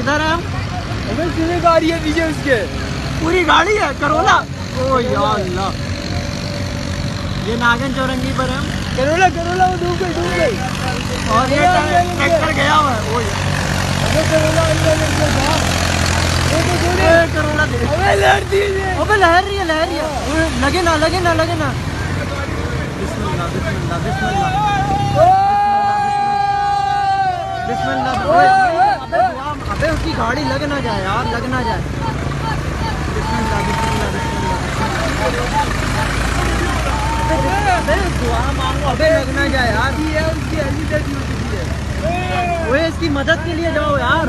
किधर है हम? अबे कितनी गाड़ी है पीछे उसके? पूरी गाड़ी है करोला। ओ या अल्लाह, ये नागन चौरंगी पर है हम। करोला करोला वो डूब गई। और ये ट्रैक्टर गया हुआ है। ओ अबे करोला अंदर लग गया। वो तो जोड़े करोला दे। अबे लड़ती है। अबे लहर रही है। ओए, लगे ना बिस्मिल्लाह बिस्मिल्लाह बिस्मिल्लाह बिस्मिल्लाह। अबे दुआ, अबे उसकी गाड़ी लग ना जाए यार, लग ना जाए। बिस्मिल्लाह बिस्मिल्लाह बिस्मिल्लाह। अबे दुआ मांगो, अबे लग ना जाए यार। उसकी है उसकी है। ओए इसकी मदद के लिए जाओ यार।